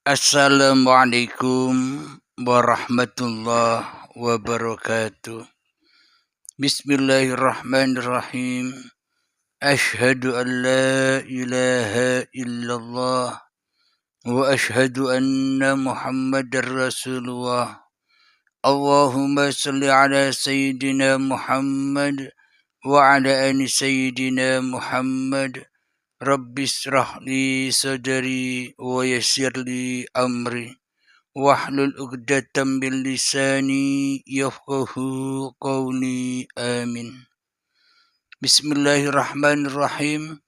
Assalamualaikum warahmatullahi wabarakatuh. Bismillahirrahmanirrahim. Ashhadu an la ilaha illallah wa ashhadu anna Muhammadar Rasulullah. Allahumma salli ala Sayyidina Muhammad wa ala ali Sayyidina Muhammad. Rabbi israh li sadri wa yassir li amri wahlul 'uqdatam min lisani yafqahu qawli. Amin. Bismillahirrahmanirrahim.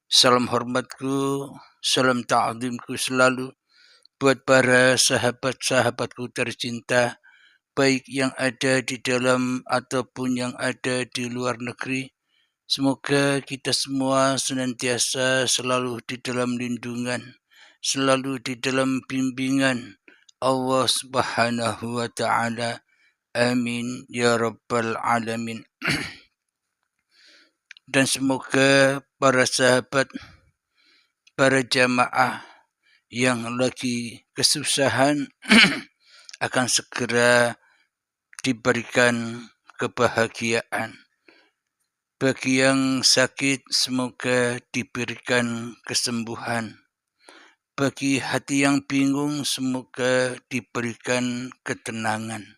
Salam hormatku, salam ta'zimku selalu buat para sahabat-sahabatku tercinta, baik yang ada di dalam ataupun yang ada di luar negeri. Semoga kita semua senantiasa selalu di dalam lindungan, selalu di dalam bimbingan Allah Subhanahu wa Ta'ala. Amin ya Rabbal Alamin. Dan semoga para sahabat, para jamaah yang lagi kesusahan akan segera diberikan kebahagiaan. Bagi yang sakit, semoga diberikan kesembuhan. Bagi hati yang bingung, semoga diberikan ketenangan.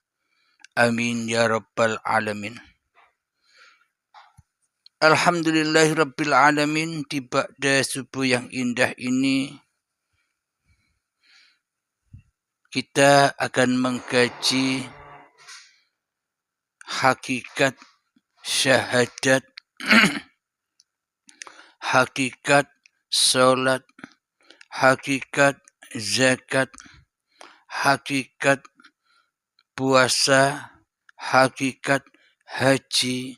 Amin ya Rabbal Alamin. Alhamdulillahirabbil alamin. Di ba'da subuh yang indah ini, kita akan mengkaji hakikat syahadat, hakikat salat, hakikat zakat, hakikat puasa, hakikat haji,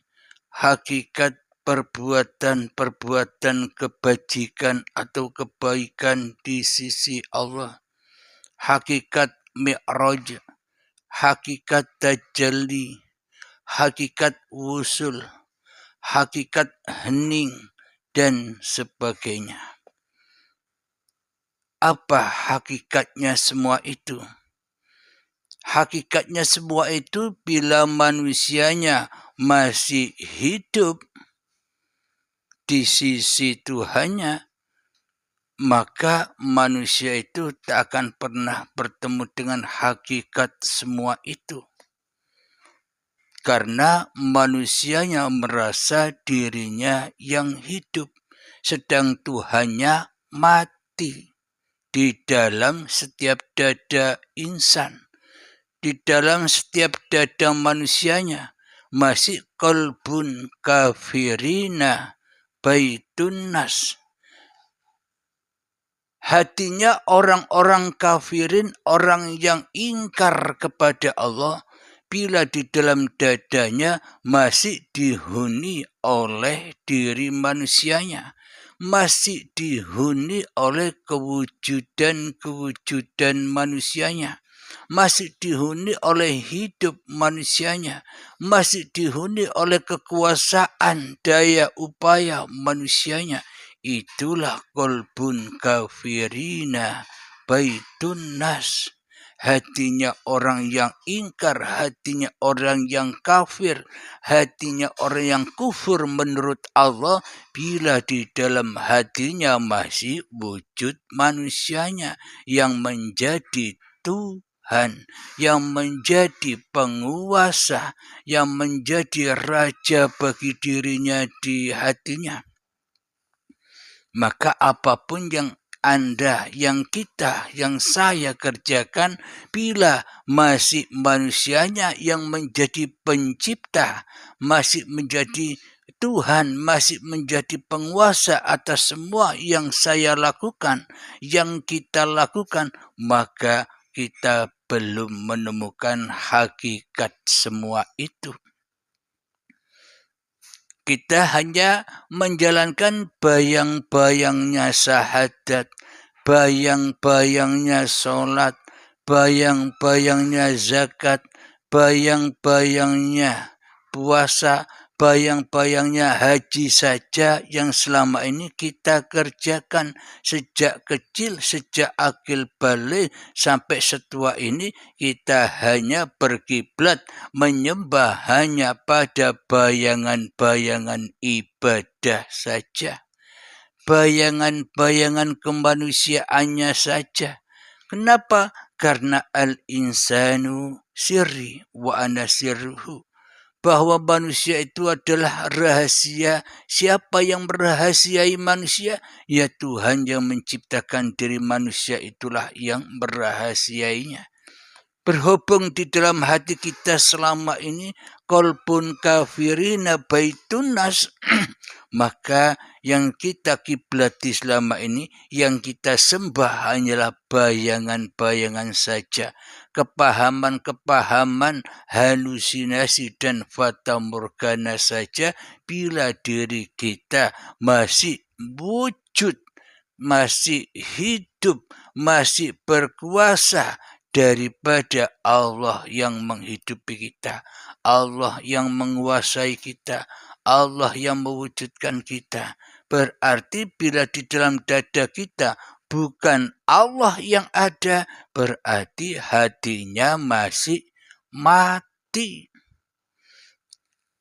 hakikat perbuatan-perbuatan kebajikan atau kebaikan di sisi Allah, hakikat mi'raj, hakikat tajalli, hakikat wusul, hakikat hening, dan sebagainya. Apa hakikatnya semua itu? Hakikatnya semua itu bila manusianya masih hidup di sisi Tuhannya, maka manusia itu tak akan pernah bertemu dengan hakikat semua itu. Karena manusianya merasa dirinya yang hidup, sedang Tuhannya mati di dalam setiap dada insan. Di dalam setiap dada manusianya masih qalbun kafirina baitun nas. Hatinya orang-orang kafirin, orang yang ingkar kepada Allah, bila di dalam dadanya masih dihuni oleh diri manusianya, masih dihuni oleh kewujudan-kewujudan manusianya, masih dihuni oleh hidup manusianya, masih dihuni oleh kekuasaan daya upaya manusianya. Itulah qalbun kafirina baitun nas. Hatinya orang yang ingkar, hatinya orang yang kafir, hatinya orang yang kufur menurut Allah, bila di dalam hatinya masih wujud manusianya yang menjadi Tuhan, yang menjadi penguasa, yang menjadi raja bagi dirinya di hatinya. Maka apapun yang Anda, yang kita, yang saya kerjakan, bila masih manusianya yang menjadi pencipta, masih menjadi Tuhan, masih menjadi penguasa atas semua yang saya lakukan, yang kita lakukan, maka kita belum menemukan hakikat semua itu. Kita hanya menjalankan bayang-bayangnya syahadat, bayang-bayangnya sholat, bayang-bayangnya zakat, bayang-bayangnya puasa, bayang-bayangnya haji saja yang selama ini kita kerjakan sejak kecil, sejak akil balik sampai setua ini, kita hanya berkiblat menyembah hanya pada bayangan-bayangan ibadah saja, bayangan-bayangan kemanusiaannya saja. Kenapa? Karena al-insanu sirri wa ana sirruhu. Bahwa manusia itu adalah rahasia. Siapa yang merahasiai manusia? Ya Tuhan yang menciptakan diri manusia itulah yang merahasiainya. Berhubung di dalam hati kita selama ini qalbun kafirina baitun nas, maka yang kita kiblati selama ini, yang kita sembah hanyalah bayangan-bayangan saja, kepahaman-kepahaman, halusinasi dan fata morgana saja, bila diri kita masih wujud, masih hidup, masih berkuasa daripada Allah yang menghidupi kita, Allah yang menguasai kita, Allah yang mewujudkan kita. Berarti bila di dalam dada kita bukan Allah yang ada, berarti hatinya masih mati.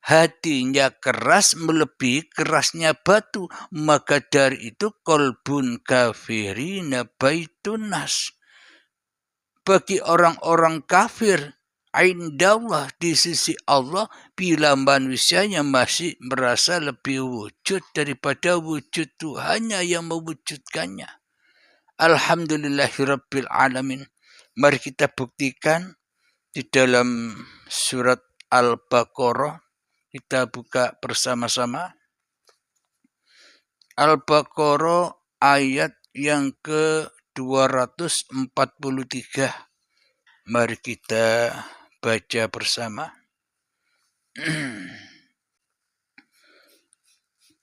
Hatinya keras melebihi kerasnya batu, maka dari itu qalbun kafirina baitun nas. Bagi orang-orang kafir, indallah di sisi Allah, bila manusianya masih merasa lebih wujud daripada wujud Tuhannya yang mewujudkannya. Alhamdulillahirabbil alamin. Mari kita buktikan di dalam surat Al-Baqarah. Kita buka bersama-sama. Al-Baqarah ayat yang ke-243. Mari kita baca bersama.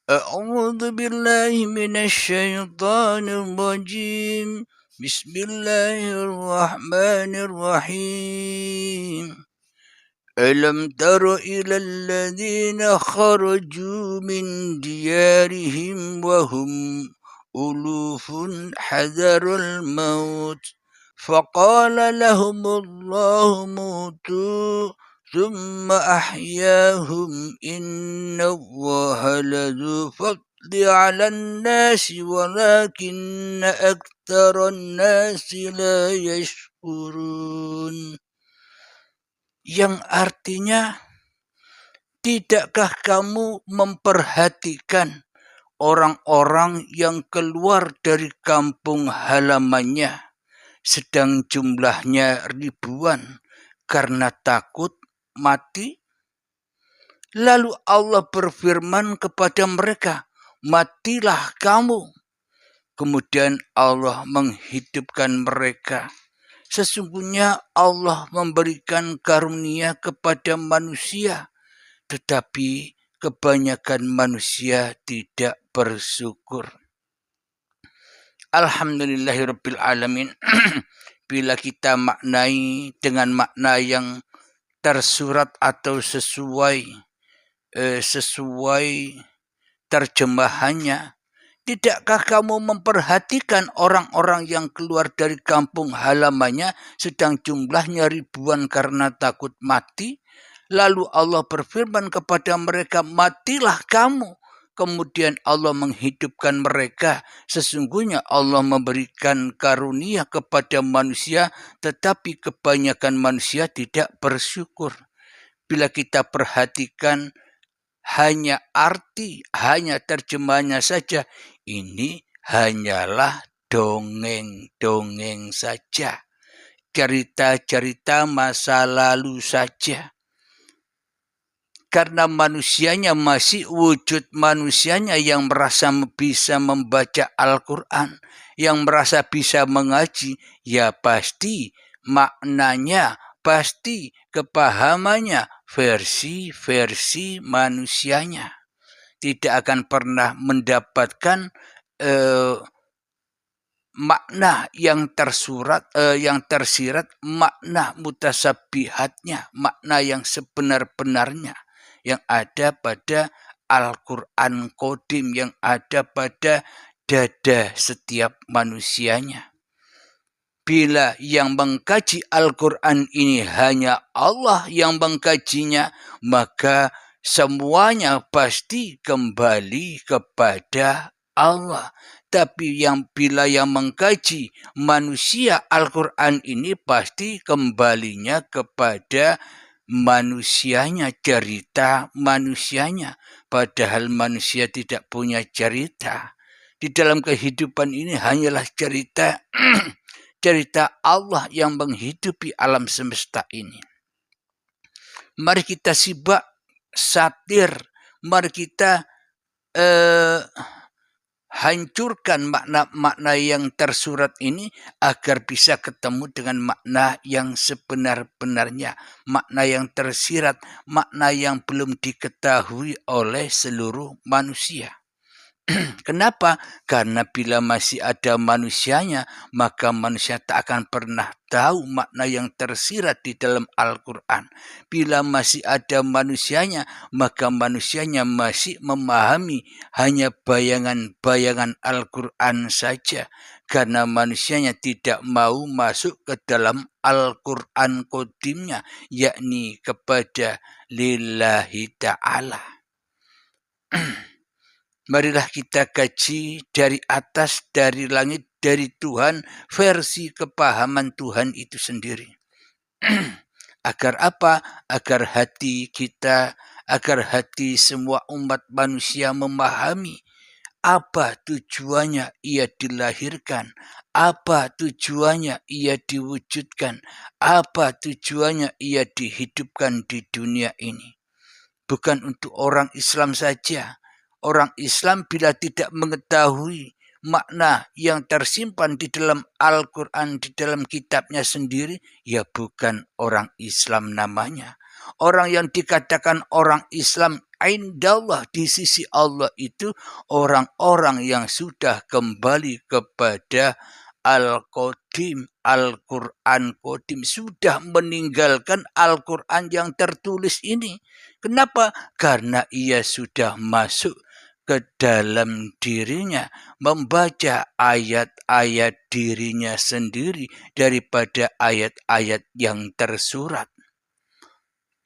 A'udzu billahi minasyaitonir rajim. Bismillahirrahmanirrahim. Alam tara ilal ladzina kharaju min diyarihim wa hum ulufun hadarul maut. فقال لهم الله موتوا ثم أحياهم إن الله لذو فضل على الناس ولكن أكثر الناس لا يشكرون. Yang artinya, tidakkah kamu memperhatikan orang-orang yang keluar dari kampung halamannya sedang jumlahnya ribuan karena takut mati? Lalu Allah berfirman kepada mereka, matilah kamu. Kemudian Allah menghidupkan mereka. Sesungguhnya Allah memberikan karunia kepada manusia, tetapi kebanyakan manusia tidak bersyukur. Alhamdulillahirabbil alamin. Bila kita maknai dengan makna yang tersurat atau sesuai terjemahannya, tidakkah kamu memperhatikan orang-orang yang keluar dari kampung halamannya sedang jumlahnya ribuan karena takut mati? Lalu Allah berfirman kepada mereka, matilah kamu. Kemudian Allah menghidupkan mereka. Sesungguhnya Allah memberikan karunia kepada manusia, tetapi kebanyakan manusia tidak bersyukur. Bila kita perhatikan hanya arti, hanya terjemahannya saja, ini hanyalah dongeng-dongeng saja. Cerita-cerita masa lalu saja. Karena manusianya masih wujud manusianya yang merasa bisa membaca Al-Quran, yang merasa bisa mengaji, ya pasti maknanya, pasti kepahamannya versi-versi manusianya. Tidak akan pernah mendapatkan makna yang tersurat, yang tersirat, makna mutasabihatnya, makna yang sebenar-benarnya. yang ada pada Al-Quran Qadim, yang ada pada dada setiap manusianya. Bila yang mengkaji Al-Quran ini hanya Allah yang mengkajinya, maka semuanya pasti kembali kepada Allah. Tapi bila yang mengkaji manusia Al-Quran ini pasti kembalinya kepada manusianya, cerita manusianya. Padahal manusia tidak punya cerita. Di dalam kehidupan ini hanyalah cerita cerita Allah yang menghidupi alam semesta ini. Mari kita simak satir, mari kita hancurkan makna-makna yang tersurat ini agar bisa ketemu dengan makna yang sebenar-benarnya, makna yang tersirat, makna yang belum diketahui oleh seluruh manusia. Kenapa? Karena bila masih ada manusianya, maka manusia tak akan pernah tahu makna yang tersirat di dalam Al-Quran. Bila masih ada manusianya, maka manusianya masih memahami hanya bayangan-bayangan Al-Quran saja. Karena manusianya tidak mau masuk ke dalam Al-Quran Qadimnya, yakni kepada lillahi ta'ala. Marilah kita kaji dari atas, dari langit, dari Tuhan, versi kepahaman Tuhan itu sendiri. Agar apa? Agar hati kita, agar hati semua umat manusia memahami apa tujuannya ia dilahirkan, apa tujuannya ia diwujudkan, apa tujuannya ia dihidupkan di dunia ini. Bukan untuk orang Islam saja. Orang Islam bila tidak mengetahui makna yang tersimpan di dalam Al-Quran, di dalam kitabnya sendiri, ya bukan orang Islam namanya. Orang yang dikatakan orang Islam indallah di sisi Allah itu orang-orang yang sudah kembali kepada Al-Qadim, Al-Quran Qadim, sudah meninggalkan Al-Quran yang tertulis ini. Kenapa? Karena ia sudah masuk ke dalam dirinya, membaca ayat-ayat dirinya sendiri daripada ayat-ayat yang tersurat.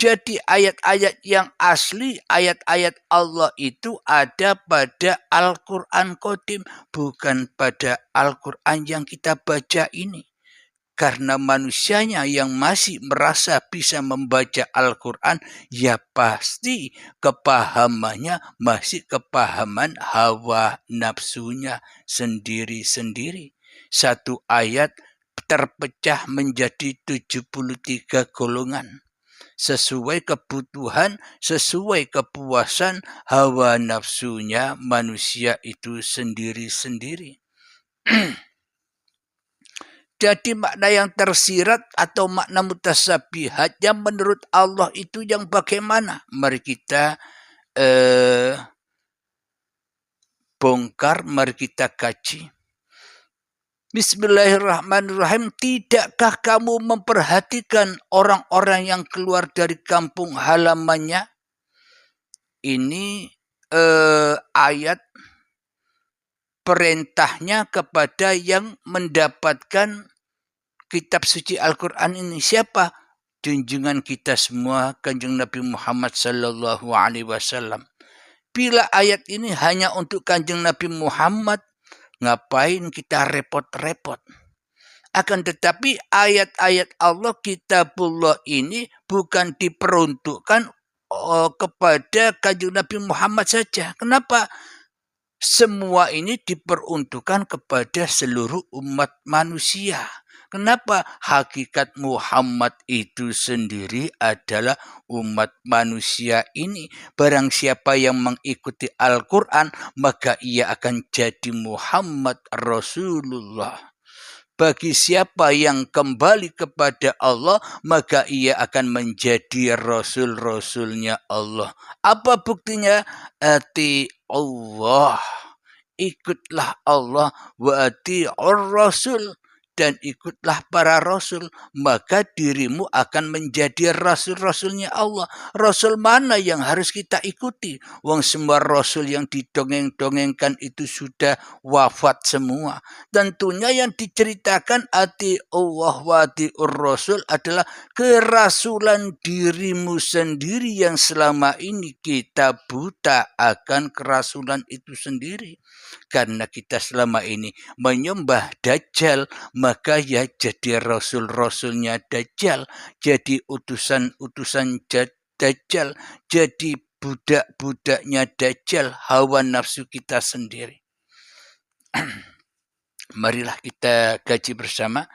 Jadi ayat-ayat yang asli, ayat-ayat Allah itu ada pada Al-Quran Qadim, bukan pada Al-Quran yang kita baca ini. Karena manusianya yang masih merasa bisa membaca Al-Quran, ya pasti kepahamannya masih kepahaman hawa nafsunya sendiri-sendiri. Satu ayat terpecah menjadi 73 golongan. Sesuai kebutuhan, sesuai kepuasan hawa nafsunya manusia itu sendiri-sendiri. Jadi makna yang tersirat atau makna mutasabihat yang menurut Allah itu yang bagaimana? Mari kita bongkar, mari kita kaji. Bismillahirrahmanirrahim. Tidakkah kamu memperhatikan orang-orang yang keluar dari kampung halamannya? Ini ayat perintahnya kepada yang mendapatkan kitab suci Al-Quran ini. Siapa? Junjungan kita semua, Kanjeng Nabi Muhammad sallallahu alaihi wasallam. Bila ayat ini hanya untuk Kanjeng Nabi Muhammad, ngapain kita repot-repot? Akan tetapi ayat-ayat Allah, kitabullah ini bukan diperuntukkan kepada Kanjeng Nabi Muhammad saja. Kenapa? Semua ini diperuntukkan kepada seluruh umat manusia. Kenapa? Hakikat Muhammad itu sendiri adalah umat manusia ini. Barang siapa yang mengikuti Al-Quran, maka ia akan jadi Muhammad Rasulullah. Bagi siapa yang kembali kepada Allah, maka ia akan menjadi Rasul-Rasulnya Allah. Apa buktinya? Ati Allah. Ikutlah Allah wa ati'ur Rasul. dan ikutlah para rasul, maka dirimu akan menjadi rasul-rasulnya Allah. Rasul mana yang harus kita ikuti? Wong semua rasul yang didongeng-dongengkan itu sudah wafat semua. Tentunya yang diceritakan ati Allah wa atiur rasul adalah kerasulan dirimu sendiri yang selama ini kita buta akan kerasulan itu sendiri. Karena kita selama ini menyembah Dajjal, maka ya jadi rasul-rasulnya Dajjal, jadi utusan-utusan Dajjal, jadi budak-budaknya Dajjal, hawa nafsu kita sendiri. Marilah kita kaji bersama.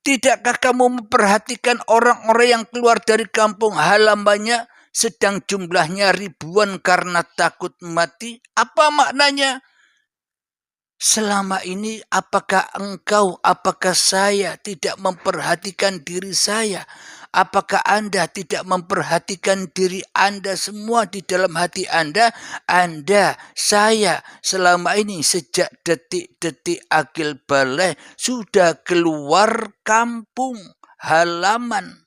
Tidakkah kamu memperhatikan orang-orang yang keluar dari kampung halamannya sedang jumlahnya ribuan karena takut mati? Apa maknanya? Selama ini apakah engkau, apakah saya tidak memperhatikan diri saya? Apakah Anda tidak memperhatikan diri Anda semua di dalam hati Anda? Anda, saya selama ini sejak detik-detik akil balik sudah keluar kampung halaman.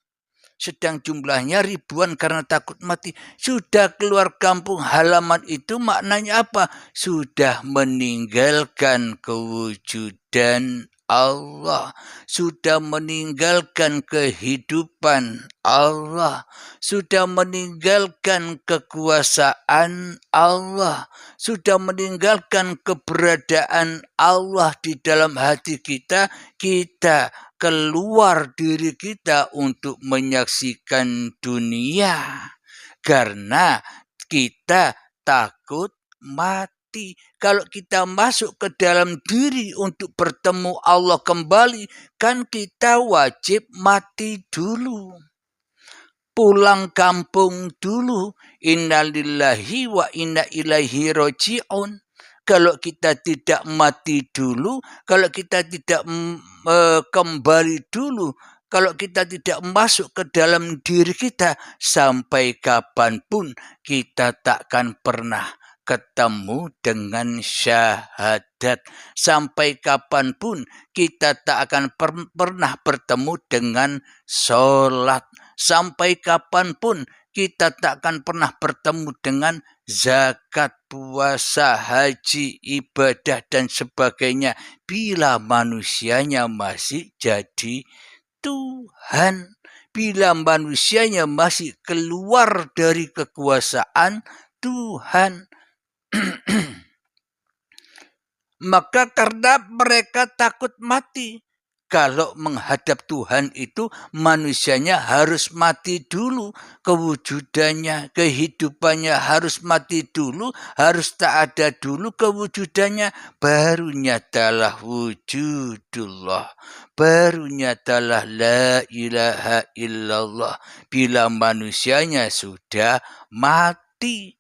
Sedang jumlahnya ribuan karena takut mati. Sudah keluar kampung halaman itu maknanya apa? Sudah meninggalkan kewujudan Allah. Sudah meninggalkan kehidupan Allah. Sudah meninggalkan kekuasaan Allah. Sudah meninggalkan keberadaan Allah di dalam hati kita. Kita keluar diri kita untuk menyaksikan dunia karena kita takut mati. Kalau kita masuk ke dalam diri untuk bertemu Allah kembali, kan kita wajib mati dulu. Pulang kampung dulu. Innalillahi wa inna ilaihi raji'un. Kalau kita tidak mati dulu, kalau kita tidak kembali dulu, kalau kita tidak masuk ke dalam diri kita, sampai kapanpun kita takkan pernah ketemu dengan syahadat. Sampai kapanpun kita tak akan pernah bertemu dengan sholat. Sampai kapanpun kita tak akan pernah bertemu dengan zakat, puasa, haji, ibadah, dan sebagainya. Bila manusianya masih jadi Tuhan. Bila manusianya masih keluar dari kekuasaan Tuhan. Maka karena mereka takut mati. Kalau menghadap Tuhan itu manusianya harus mati dulu. Kewujudannya, kehidupannya harus mati dulu. Harus tak ada dulu kewujudannya. Baru nyatalah wujudullah. Baru nyatalah la ilaha illallah. Bila manusianya sudah mati.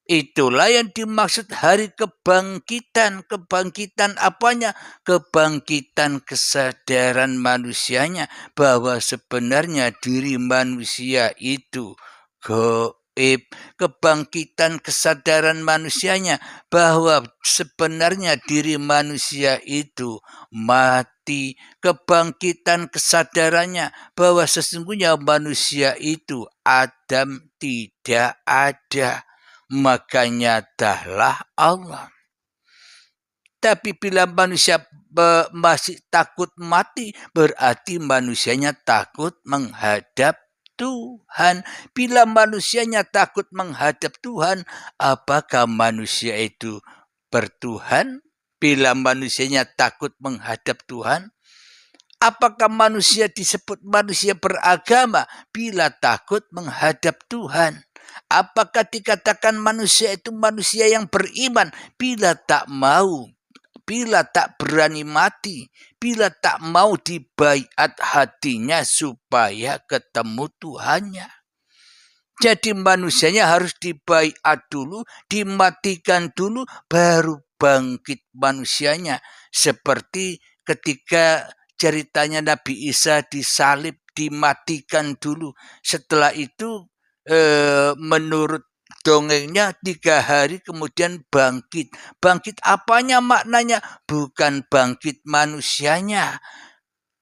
Itulah yang dimaksud hari kebangkitan. Kebangkitan apanya? Kebangkitan kesadaran manusianya bahwa sebenarnya diri manusia itu gaib. Kebangkitan kesadaran manusianya bahwa sebenarnya diri manusia itu mati. Kebangkitan kesadarannya bahwa sesungguhnya manusia itu Adam tidak ada. Maka nyatalah Allah. Tapi bila manusia masih takut mati, berarti manusianya takut menghadap Tuhan. Bila manusianya takut menghadap Tuhan, apakah manusia itu bertuhan? Bila manusianya takut menghadap Tuhan, apakah manusia disebut manusia beragama bila takut menghadap Tuhan? Apakah dikatakan manusia itu manusia yang beriman bila tak mau, bila tak berani mati, bila tak mau dibaiat hatinya supaya ketemu Tuhannya? Jadi manusianya harus dibaiat dulu, dimatikan dulu, baru bangkit manusianya. Seperti ketika ceritanya Nabi Isa disalib, dimatikan dulu. Setelah itu menurut dongengnya 3 hari kemudian bangkit. Bangkit apanya maknanya? Bukan bangkit manusianya.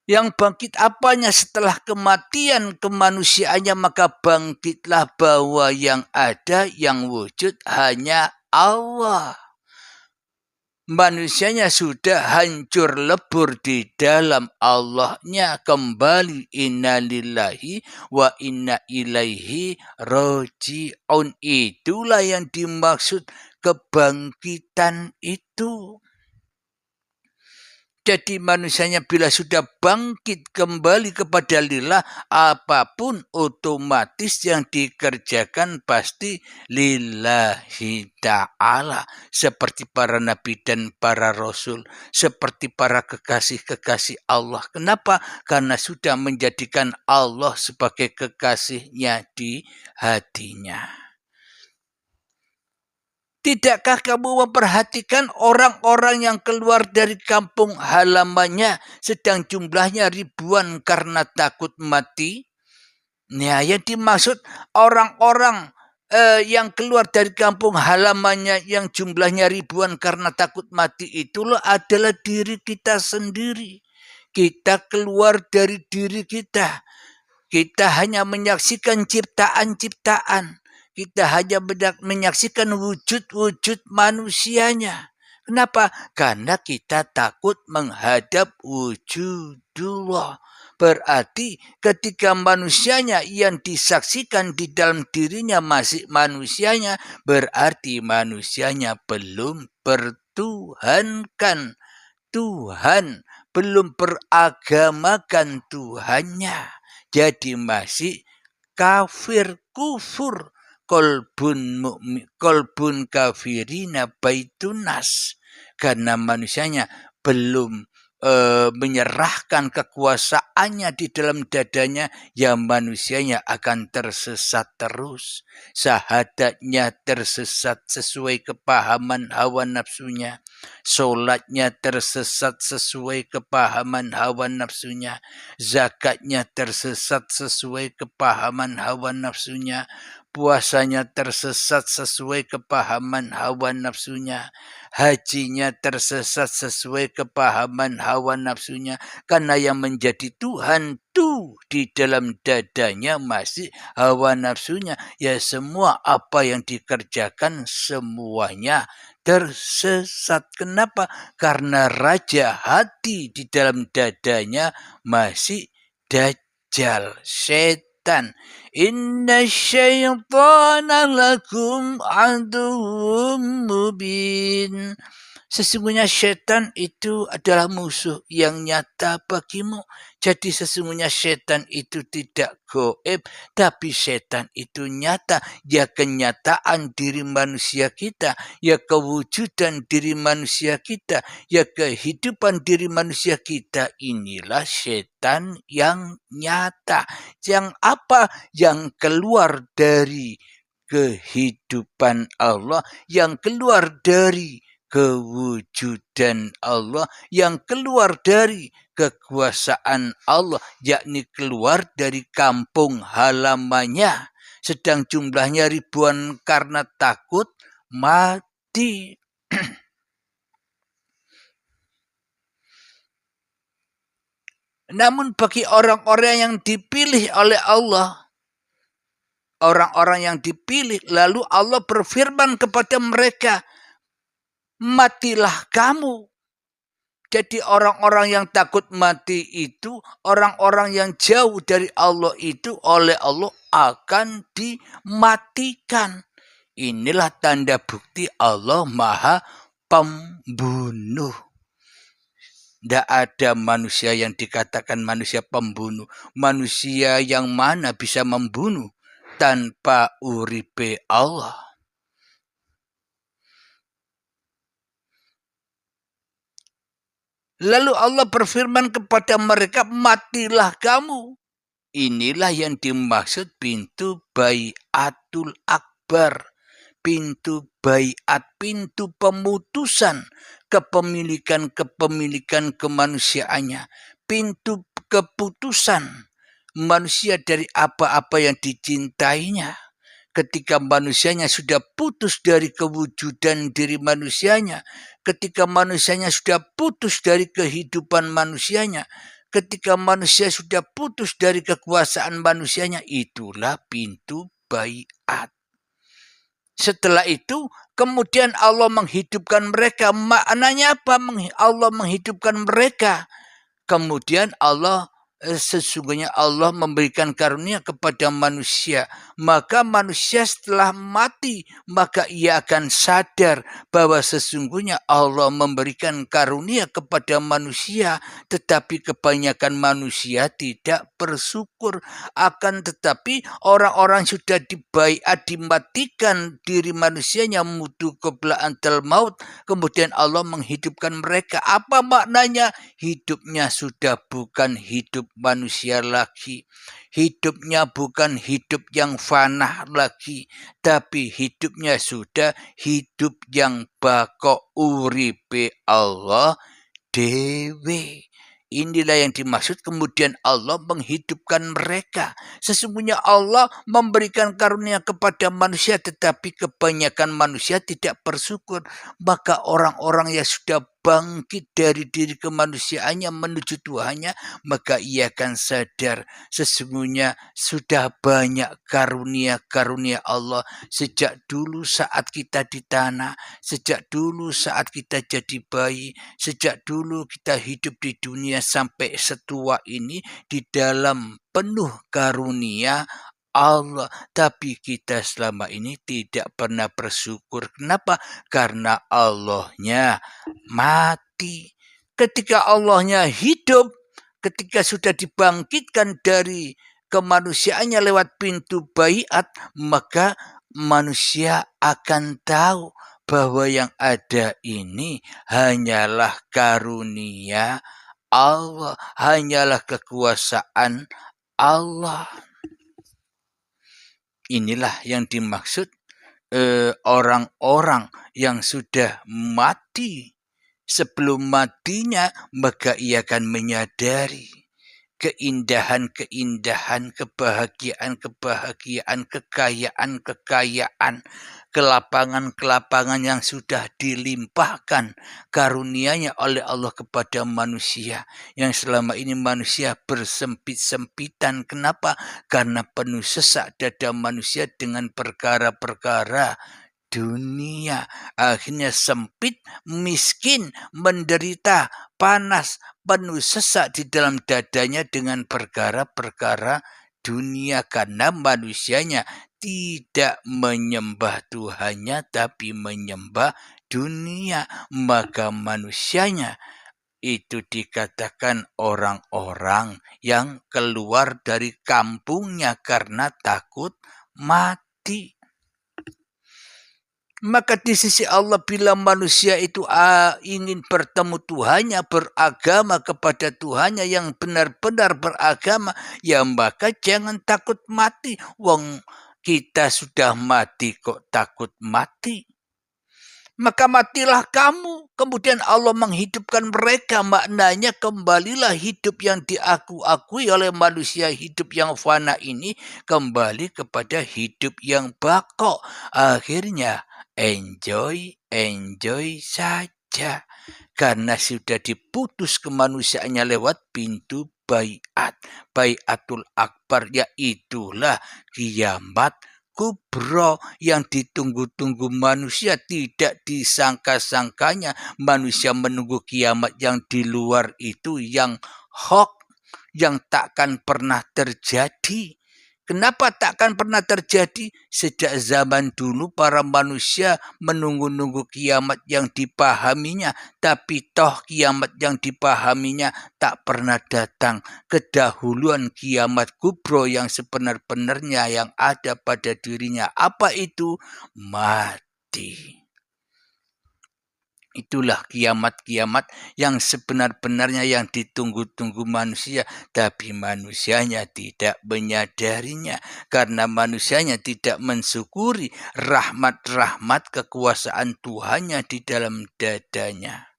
Yang bangkit apanya setelah kematian kemanusiaannya, maka bangkitlah bahwa yang ada, yang wujud hanya Allah. Manusianya sudah hancur lebur di dalam Allahnya, kembali inna lillahi wa inna ilaihi roji'un. Itulah yang dimaksud kebangkitan itu. Jadi manusianya bila sudah bangkit kembali kepada lillah, apapun otomatis yang dikerjakan pasti lillahi ta'ala. Seperti para nabi dan para rasul, seperti para kekasih-kekasih Allah. Kenapa? Karena sudah menjadikan Allah sebagai kekasihnya di hatinya. Tidakkah kamu memperhatikan orang-orang yang keluar dari kampung halamannya sedang jumlahnya ribuan karena takut mati? Nah, yang dimaksud orang-orang yang keluar dari kampung halamannya yang jumlahnya ribuan karena takut mati itulah adalah diri kita sendiri. Kita keluar dari diri kita. Kita hanya menyaksikan ciptaan-ciptaan. Kita hanya menyaksikan wujud-wujud manusianya. Kenapa? Karena kita takut menghadap wujudullah. Berarti ketika manusianya yang disaksikan di dalam dirinya masih manusianya, berarti manusianya belum bertuhankan Tuhan, belum beragamakan Tuhannya. Jadi masih kafir, kufur. Kolbun kafirina baitunas. Karena manusianya belum menyerahkan kekuasaannya di dalam dadanya, ya manusianya akan tersesat terus. Sahadatnya tersesat sesuai kepahaman hawa nafsunya. Solatnya tersesat sesuai kepahaman hawa nafsunya. Zakatnya tersesat sesuai kepahaman hawa nafsunya. Puasanya tersesat sesuai kepahaman hawa nafsunya. Hajinya tersesat sesuai kepahaman hawa nafsunya. Karena yang menjadi Tuhan tuh di dalam dadanya masih hawa nafsunya. Ya semua apa yang dikerjakan semuanya tersesat. Kenapa? Karena raja hati di dalam dadanya masih dajjal, setan. Inna syaitana lakum aduwwum mubin. Sesungguhnya setan itu adalah musuh yang nyata bagimu. Jadi sesungguhnya setan itu tidak goib, tapi setan itu nyata. Ya kenyataan diri manusia kita, ya kewujudan diri manusia kita, ya kehidupan diri manusia kita. Inilah setan yang nyata. Yang apa? Yang keluar dari kehidupan Allah, yang keluar dari kewujudan Allah, yang keluar dari kekuasaan Allah, yakni keluar dari kampung halamannya, sedang jumlahnya ribuan karena takut mati. Namun bagi orang-orang yang dipilih oleh Allah, orang-orang yang dipilih, lalu Allah berfirman kepada mereka, matilah kamu. Jadi orang-orang yang takut mati itu, orang-orang yang jauh dari Allah itu oleh Allah akan dimatikan. Inilah tanda bukti Allah Maha Pembunuh. Tidak ada manusia yang dikatakan manusia pembunuh. Manusia yang mana bisa membunuh tanpa uripe Allah. Lalu Allah berfirman kepada mereka, matilah kamu. Inilah yang dimaksud pintu baiatul akbar. Pintu baiat, pintu pemutusan kepemilikan kemanusiaannya. Pintu keputusan manusia dari apa-apa yang dicintainya. ketika manusianya sudah putus dari kewujudan diri manusianya, ketika manusianya sudah putus dari kehidupan manusianya, ketika manusia sudah putus dari kekuasaan manusianya, itulah pintu baiat. Setelah itu, kemudian Allah menghidupkan mereka. Maknanya apa? Allah menghidupkan mereka. Kemudian sesungguhnya Allah memberikan karunia kepada manusia. Maka manusia setelah mati, maka ia akan sadar bahwa sesungguhnya Allah memberikan karunia kepada manusia. Tetapi kebanyakan manusia tidak bersyukur. Akan tetapi orang-orang sudah dibaiat, dimatikan diri manusianya, mutu qabla antal maut. Kemudian Allah menghidupkan mereka. Apa maknanya? Hidupnya sudah bukan hidup manusia lagi. Hidupnya bukan hidup yang fana lagi. Tapi hidupnya sudah hidup yang bako uripe Allah dewe. Inilah yang dimaksud kemudian Allah menghidupkan mereka. Sesungguhnya Allah memberikan karunia kepada manusia, tetapi kebanyakan manusia tidak bersyukur. Maka orang-orang yang sudah bangkit dari diri kemanusiaannya menuju Tuhannya, maka ia akan sadar sesungguhnya sudah banyak karunia-karunia Allah sejak dulu saat kita di tanah, sejak dulu saat kita jadi bayi, sejak dulu kita hidup di dunia sampai setua ini di dalam penuh karunia Allah. Tapi kita selama ini tidak pernah bersyukur. Kenapa? Karena Allahnya mati. Ketika Allahnya hidup, ketika sudah dibangkitkan dari kemanusiaannya lewat pintu baiat, maka manusia akan tahu bahwa yang ada ini hanyalah karunia Allah, hanyalah kekuasaan Allah. Inilah yang dimaksud orang-orang yang sudah mati. Sebelum matinya, maka ia akan menyadari keindahan-keindahan, kebahagiaan-kebahagiaan, kekayaan-kekayaan, kelapangan-kelapangan yang sudah dilimpahkan karunia-Nya oleh Allah kepada manusia. Yang selama ini manusia bersempit-sempitan. Kenapa? Karena penuh sesak dada manusia dengan perkara-perkara dunia. Akhirnya sempit, miskin, menderita, panas, penuh sesak di dalam dadanya dengan perkara-perkara dunia. Karena manusianya tidak menyembah Tuhannya, tapi menyembah dunia. Maka manusianya itu dikatakan orang-orang yang keluar dari kampungnya karena takut mati. Maka di sisi Allah bila manusia itu ingin bertemu Tuhannya, beragama kepada Tuhannya yang benar-benar beragama, ya maka jangan takut mati. Wong kita sudah mati kok takut mati. Maka matilah kamu. Kemudian Allah menghidupkan mereka. Maknanya kembalilah hidup yang diakui oleh manusia, hidup yang fana ini kembali kepada hidup yang bako. Akhirnya enjoy saja. Karena sudah diputus kemanusiaannya lewat pintu baiat. Baiatul akbar, yaitulah kiamat kubro yang ditunggu-tunggu manusia. Tidak disangka-sangkanya manusia menunggu kiamat yang di luar itu, yang hoax, yang takkan pernah terjadi. Kenapa takkan pernah terjadi? Sejak zaman dulu para manusia menunggu-nunggu kiamat yang dipahaminya, tapi toh kiamat yang dipahaminya tak pernah datang. Kedahuluan kiamat kubro yang sebenar-benarnya yang ada pada dirinya. Apa itu? Mati. Itulah kiamat-kiamat yang sebenar-benarnya yang ditunggu-tunggu manusia. Tapi manusianya tidak menyadarinya. Karena manusianya tidak mensyukuri rahmat-rahmat kekuasaan Tuhannya di dalam dadanya.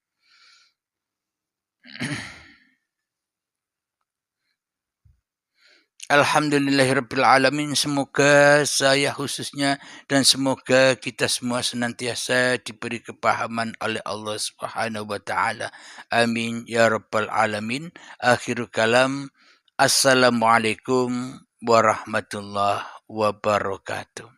Alhamdulillahirrabbilalamin. Semoga saya khususnya dan semoga kita semua senantiasa diberi kepahaman oleh Allah Subhanahu wa taala. Amin ya rabbal alamin. Akhirul kalam. Assalamualaikum warahmatullahi wabarakatuh.